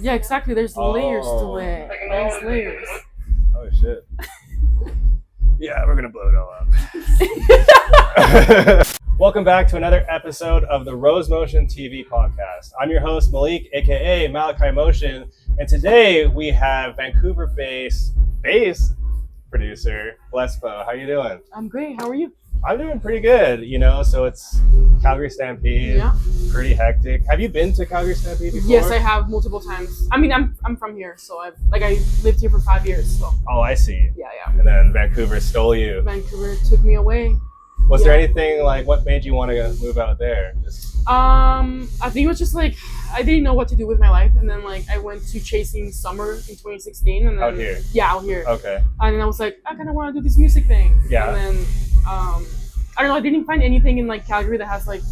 Yeah, exactly. There's layers to it. There's layers. Oh shit. Yeah, we're gonna blow it all up. Welcome back to another episode of the Rose Motion TV podcast. I'm your host Malik, aka Malachi Motion, and today we have Vancouver-based bass producer BLZBO. How you doing? I'm great. How are you? I'm doing pretty good. So it's Calgary Stampede. Yeah. Pretty hectic. Have you been to Calgary Stampede before? Yes, I have multiple times. I mean, I'm from here, so I lived here for 5 years. So. Oh, I see. Yeah. And then Vancouver stole you. Vancouver took me away. Was there anything like what made you want to move out there? I think it was just like I didn't know what to do with my life, and then like I went to chasing summer in 2016, and then Out here. Yeah, out here. Okay. And then I was like, I kind of want to do this music thing. Yeah. And then I don't know, I didn't find anything in like Calgary that has like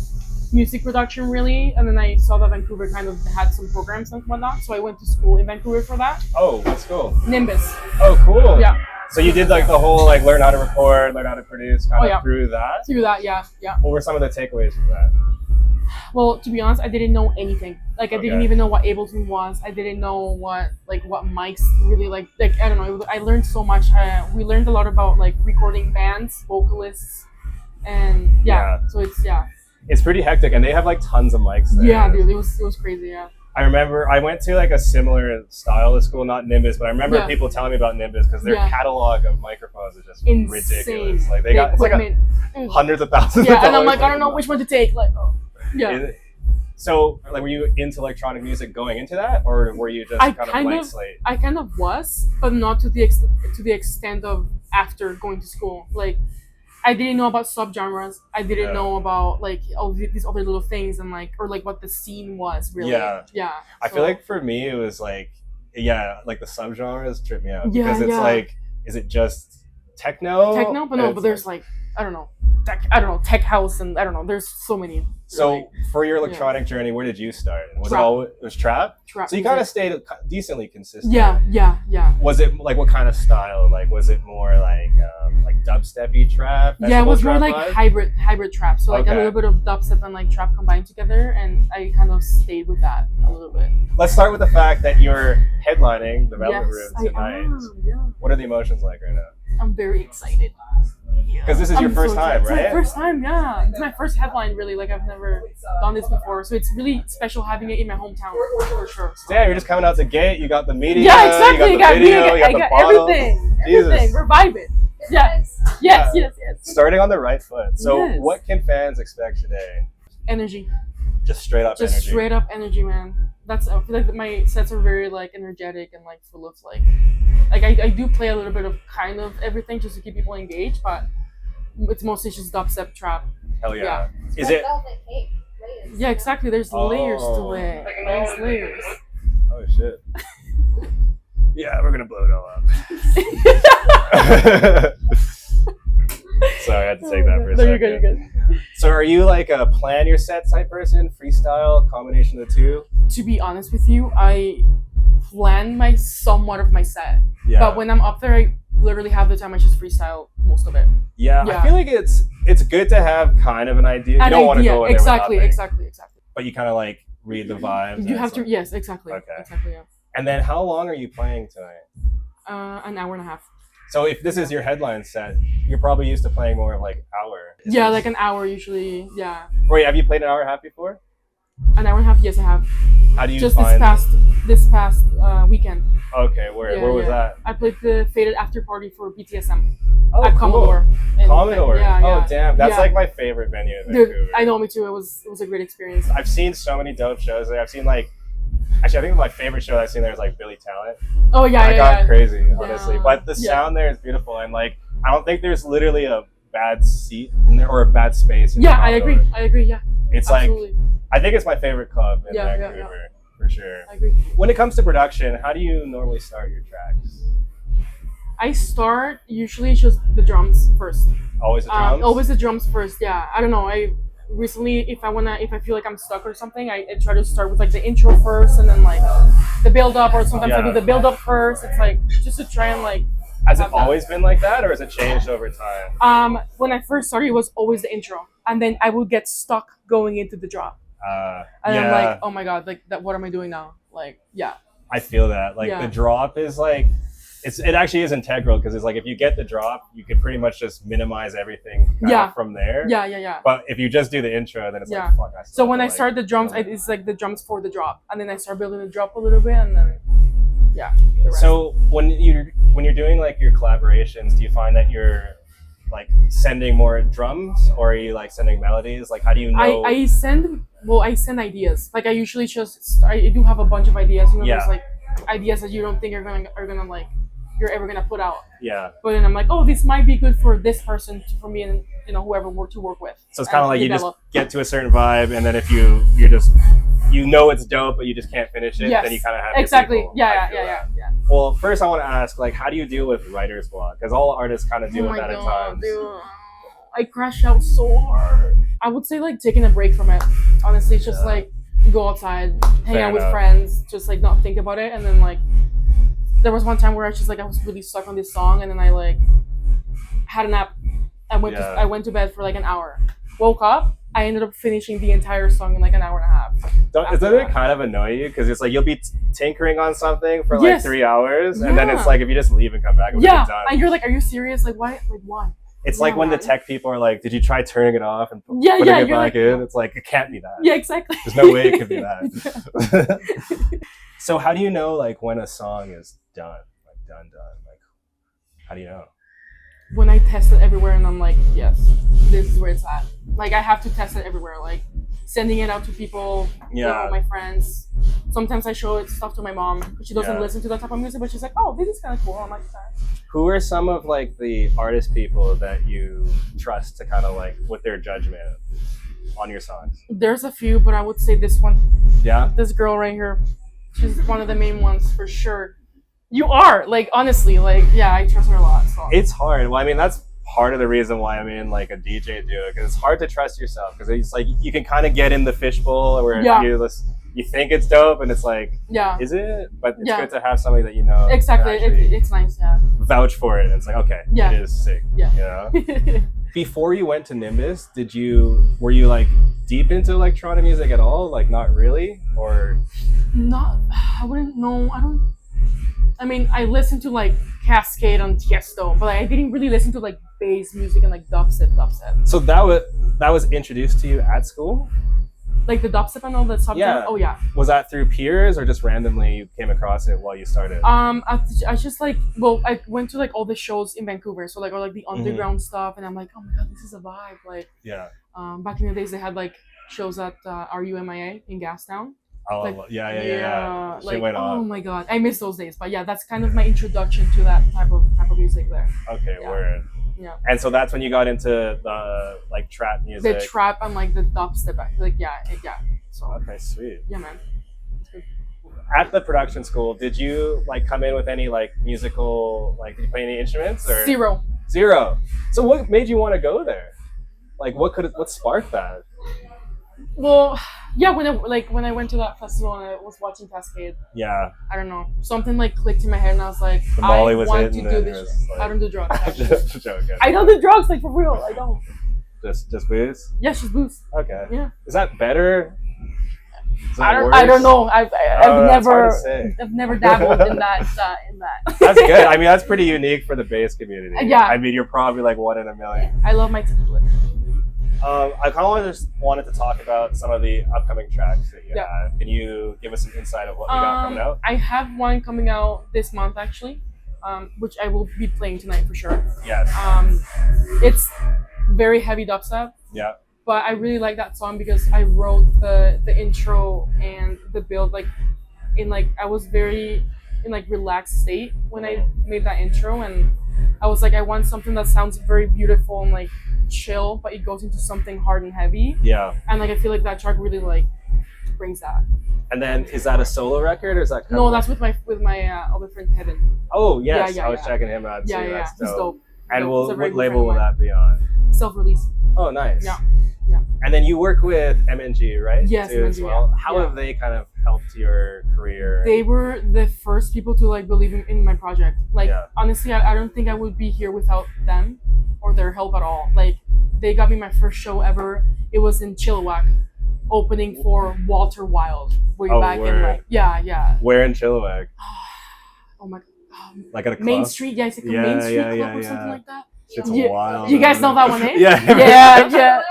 music production really, and then I saw that Vancouver kind of had some programs and whatnot, so I went to school in Vancouver for that. Oh, that's cool. Nimbus. Oh, cool. Yeah. So you did like the whole like learn how to record, learn how to produce kind of through that? Through that, yeah. What were some of the takeaways from that? Well, to be honest, I didn't know anything. Like I didn't even know what Ableton was. I didn't know what mics really like I don't know. I learned so much. We learned a lot about like recording bands, vocalists, and so it's pretty hectic, and they have like tons of mics there. Yeah, dude, it was crazy. Yeah. I remember I went to like a similar style of school, not Nimbus, but I remember people telling me about Nimbus because their catalog of microphones is just ridiculous. Like they got like hundreds of thousands. Yeah, and I'm like, I don't know which one to take. Like, yeah. So, like, were you into electronic music going into that, or were you just kind of blank slate? I kind of was, but not to the extent of after going to school. Like, I didn't know about subgenres. I didn't know about like all these other little things and like what the scene was really. Yeah. I feel like for me it was like the subgenres trip me out because it's like, is it just techno? Techno, but no, but there's like I don't know, tech house, and I don't know. There's so many. So for your electronic journey, where did you start? It was trap? Trap. So you kind of stayed decently consistent. Yeah. Was it like what kind of style? Like was it more like dubstep-y trap? Yeah, it was more like hybrid trap. So like a little bit of dubstep and like trap combined together, and I kind of stayed with that a little bit. Let's start with the fact that you're headlining the Velvet Room tonight. What are the emotions like right now? I'm very excited. Because this is your first time, right? It's my first time, yeah. It's my first headline, really. Like, I've never done this before. So it's really special having it in my hometown, for sure. So yeah, you're just coming out to gate. You got the media. Yeah, exactly. You got the video. You got the bottles. Everything. Jesus. Everything. We're vibing. Yes. Starting on the right foot. So what can fans expect today? Energy. Just straight up energy. Just straight up energy, man. That's I feel like my sets are very like energetic and like full of like I do play a little bit of kind of everything just to keep people engaged, but it's mostly just dubstep trap. Hell yeah. Is it? Yeah, exactly. There's layers to it. There's layers. Oh shit. Yeah, we're gonna blow it all up. Sorry, I had to take that for a second. You're good. So are you like a plan your set type person, freestyle, combination of the two? To be honest with you, I plan somewhat of my set. Yeah. But when I'm up there, I literally have the time I just freestyle most of it. Yeah. I feel like it's good to have kind of an idea. You don't want to go in there exactly. But you kind of like read the vibes. You have to, yes, exactly. Okay. Exactly, yeah. And then how long are you playing tonight? An hour and a half. So if this is your headline set, you're probably used to playing more of like hour. Like an hour usually, yeah. Wait, have you played an hour and a half before? An hour and a half, yes I have. How do you just find this past weekend. Okay, where was that? I played the Faded After Party for BTSM at Commodore. Commodore? Yeah. Oh damn, that's like my favorite venue in Vancouver. Dude, I know, me too. It was a great experience. I've seen so many dope shows there. I've seen like, actually I think my favorite show I've seen there is like Billy Talent. Oh yeah, I got crazy, honestly. But the sound there is beautiful, and like I don't think there's literally a bad seat in there or a bad space. I agree. Yeah. It's absolutely. Like I think it's my favorite club in Vancouver for sure. I agree. When it comes to production, how do you normally start your tracks? I start usually just the drums first. Always the drums? Always the drums first, yeah. I don't know. Recently, if I feel like I'm stuck or something, I try to start with like the intro first and then like the build up, or sometimes I do the build up first. It's like just to try and like. Has it always been like that, or has it changed over time? When I first started, it was always the intro, and then I would get stuck going into the drop. And I'm like, oh my god, like that. What am I doing now? Like, yeah. I feel that. Like the drop is like, it actually is integral because it's like if you get the drop, you can pretty much just minimize everything from there. Yeah. But if you just do the intro, then it's like, fuck. So when I start the drums, it's like the drums for the drop, and then I start building the drop a little bit, and then So when you're doing like your collaborations, do you find that you're like sending more drums, or are you like sending melodies? Like how do you know? I send ideas. Like I usually I do have a bunch of ideas. There's like ideas that you don't think are gonna like you're ever gonna put out. Yeah. But then I'm like, oh, this might be good for this person, for me, and whoever to work with. So it's kind of like you just get to a certain vibe, and then if you're just it's dope, but you just can't finish it, then you kind of have exactly. Yeah. Well, first I want to ask, like, how do you deal with writer's block? Because all artists kind of deal with that at times. Dude. I crash out so hard. I would say like taking a break from it. Honestly, it's just like go outside, hang out with friends, just like not think about it, and then like there was one time where I was really stuck on this song, and then I like had a nap. I went to bed for like an hour. Woke up. I ended up finishing the entire song in like an hour and a half. Doesn't it kind of annoy you? Because it's like you'll be tinkering on something for like 3 hours, and then it's like if you just leave and come back, it'll be done. And you're like, are you serious? Like why? Like why? It's like when the tech people are like, did you try turning it off and putting it back in? It's like, it can't be that. Yeah, exactly. There's no way it could be that. So how do you know like when a song is done? Like done? Like how do you know? When I test it everywhere and I'm like, yes, this is where it's at. Like I have to test it everywhere. Like sending it out to people, my friends. Sometimes I show stuff to my mom because she doesn't listen to that type of music, but she's like, oh, this is kind of cool. I'm like, that. Who are some of like the artist people that you trust to kind of like with their judgment on your songs? There's a few, but I would say this one. Yeah. This girl right here. She's one of the main ones for sure. You are like honestly, like I trust her a lot. So. It's hard. Well, I mean that's part of the reason why I'm in like a DJ duo because it's hard to trust yourself because it's like you can kind of get in the fishbowl where you think it's dope and it's like is it? But it's good to have somebody that you know exactly. It's nice. Vouch for it. And it's like okay, it is sick. Yeah. You know. Before you went to Nimbus, were you like deep into electronic music at all? Like not really, or not? I wouldn't know. I mean, I listened to like Cascade on Tiesto, but I didn't really listen to like bass music and like dubstep. So that was introduced to you at school? Like the dubstep and all that stuff? Yeah. Oh yeah. Was that through peers or just randomly you came across it while you started? I just like, I went to like all the shows in Vancouver, so like all like the underground stuff, and I'm like, oh my god, this is a vibe. Like back in the days they had like shows at RUMIA in Gastown. Oh like, yeah. Like, went on. Oh my god, I miss those days. But yeah, that's kind of my introduction to that type of music there. Okay, word. Yeah. And so that's when you got into the like trap music. The trap and like the dubstep, like yeah. So okay, sweet. Yeah, man. At the production school, did you like come in with any like musical did you play any instruments or Zero. So what made you want to go there? Like what sparked that? Well, yeah, when I went to that festival and I was watching Cascade. Yeah. I don't know. Something like clicked in my head and I was like, I want to do this. Like... I don't do drugs. Just joking. I don't do drugs, like for real. I don't. Just booze? Yeah, just booze. Okay. Yeah. Is that better? I don't know. I've never dabbled in that. That's good. I mean, that's pretty unique for the bass community. Yeah. I mean, you're probably like one in a million. I love my template. I kind of just wanted to talk about some of the upcoming tracks that you have. Can you give us some insight of what we got coming out? I have one coming out this month actually, which I will be playing tonight for sure. Yes. It's very heavy dubstep. Yeah. But I really like that song because I wrote the intro and the build I was very in like relaxed state when I made that intro, and I was like, I want something that sounds very beautiful and like chill, but it goes into something hard and heavy. Yeah. And like I feel like that track really like brings that. And then is that a solo record or is that that's with my other friend Kevin. Oh yes, I was checking him out too. Yeah, That's he's dope. And what label will that be on? Self-release. Oh, nice. Yeah. And then you work with MNG, right? Yes, too, MNG, as well. How have they kind of helped your career? They were the first people to like believe in my project. Like honestly, I don't think I would be here without them or their help at all. Like they got me my first show ever. It was in Chilliwack, opening for Walter Wild way back in word. like yeah. Where in Chilliwack? Oh my. Like at a club? Main Street, yeah, it's like a Main Street club or something like that. It's Yeah. wild. You guys know that one, eh? Yeah. Yeah.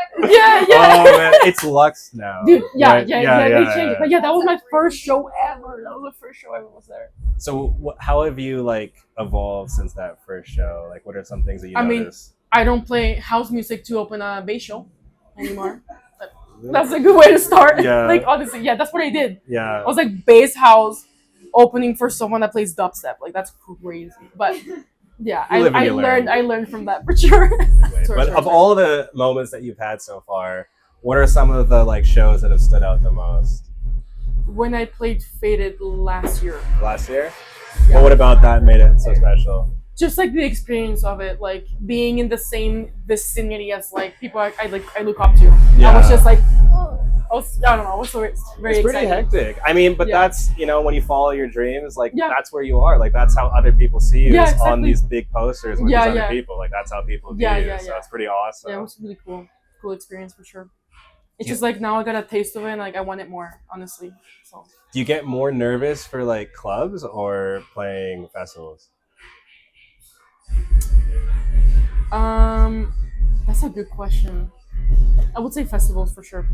Oh man, it's Lux now. Dude, yeah, right? they changed it. But yeah, that was my first show ever. That was the first show I ever was there. So how have you like evolved since that first show? Like, what are some things that you noticed? I don't play house music to open a bass show anymore. That's a good way to start. Yeah. Like honestly, yeah, that's what I did. Yeah. I was like bass house opening for someone that plays dubstep. Like that's crazy. But yeah, I learned from that for sure. But of all the moments that you've had so far, what are some of the like shows that have stood out the most? When I played Faded last year. Last year? Yeah. Well, what about that made it so special? Just like the experience of it, like being in the same vicinity as like people I look up to. Yeah. I was just like, I don't know, I was so very it's pretty excited. hectic. I mean, but that's, you know, when you follow your dreams, like that's where you are. Like that's how other people see you is on these big posters with these other people. Like that's how people view you. So it's pretty awesome. Yeah, it was really cool experience for sure. It's just like now I got a taste of it and like I want it more, honestly. So do you get more nervous for like clubs or playing festivals? That's a good question. I would say festivals for sure.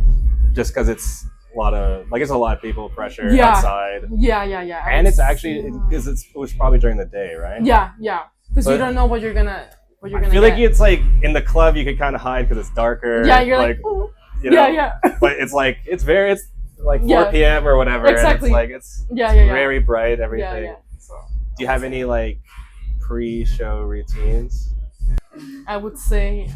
Just because it's a lot of people pressure outside. Yeah. And it's actually because it was probably during the day, right? Yeah. Because you don't know what you're gonna. I feel like it's like in the club you could kind of hide because it's darker. Yeah, you're like you know, yeah. But it's like it's like 4 p.m. or whatever. Exactly. And it's very bright. Everything. Yeah. So, do you have any like pre-show routines? I would say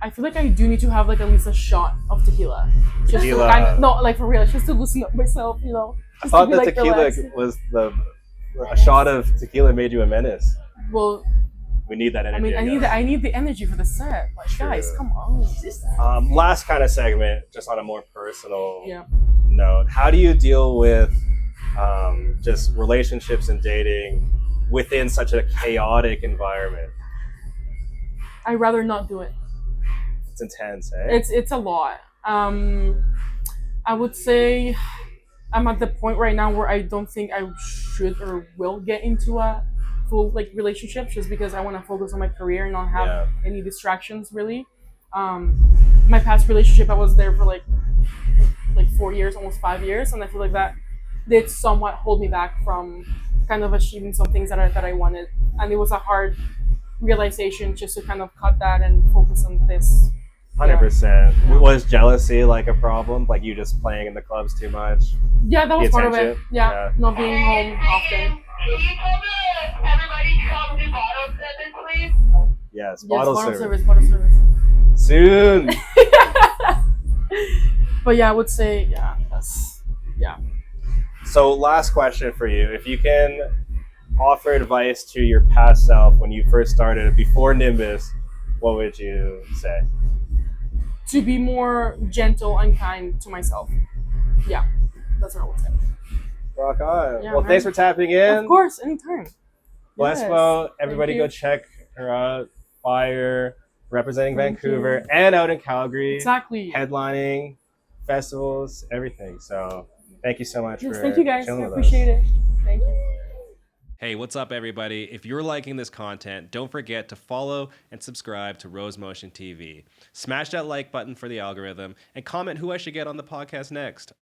I feel like I do need to have like at least a shot of tequila. Just to kind of, no, like for real, just to loosen up myself, you know. I thought that tequila was a shot of tequila made you a menace. Well, we need that energy. I mean, I need the energy for the set. Like, guys, come on. Last kind of segment, just on a more personal note. How do you deal with just relationships and dating within such a chaotic environment? I'd rather not do it. It's intense, eh? It's a lot. I would say I'm at the point right now where I don't think I should or will get into a full like relationship just because I want to focus on my career and not have any distractions really. My past relationship I was there for like 4 years, almost 5 years, and I feel like that did somewhat hold me back from kind of achieving some things that I wanted, and it was a hard realization just to kind of cut that and focus on this. 100%. Was jealousy like a problem? Like you just playing in the clubs too much? Yeah, that was part of it. Yeah, not being home often. Can you tell everybody come to bottle service, please? Yes, bottle service. Bottle service. Soon. But yeah, I would say So last question for you. If you can offer advice to your past self when you first started before Nimbus, what would you say? To be more gentle and kind to myself. Yeah, that's what I would say. Rock on. Yeah, well, thanks for tapping in. Of course, anytime. BLZBO, everybody go check her out. Fire, representing Vancouver and out in Calgary. Exactly. Headlining, festivals, everything. So thank you so much for thank you guys. chilling I with appreciate us. it. Thank you. Hey, what's up, everybody? If you're liking this content, don't forget to follow and subscribe to Rose Motion TV. Smash that like button for the algorithm and comment who I should get on the podcast next.